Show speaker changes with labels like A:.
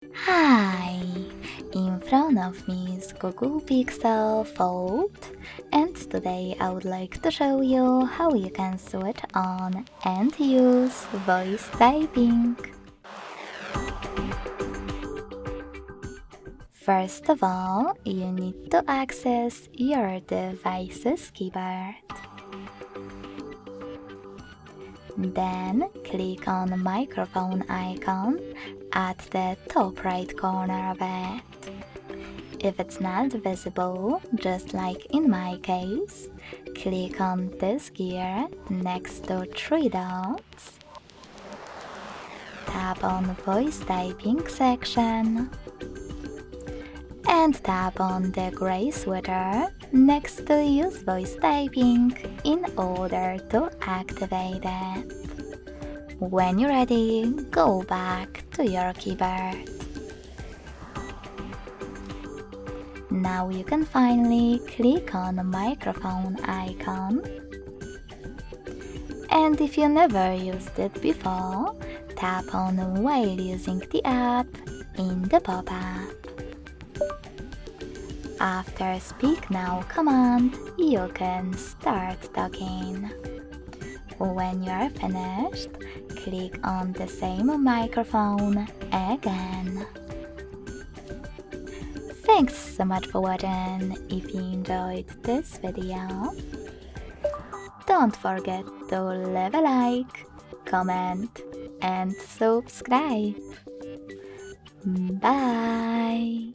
A: Hi! In front of me is Google Pixel Fold, and today I would like to show you how you can switch on and use voice typing. First of all, you need to access your device's keyboard. Then click on the microphone icon at the top right corner of it. If it's not visible, just like in my case, click on this gear next to three dots. Tap on voice typing section and tap on the gray sweater next to use voice typing in order to activate it. When you're ready, go back to your keyboard. Now you can finally click on the microphone icon. And if you never used it before, tap on while using the app in the pop-up. After Speak Now command, you can start talking. When you are finished, click on the same microphone again. Thanks so much for watching. If you enjoyed this video, don't forget to leave a like, comment, and subscribe. Bye!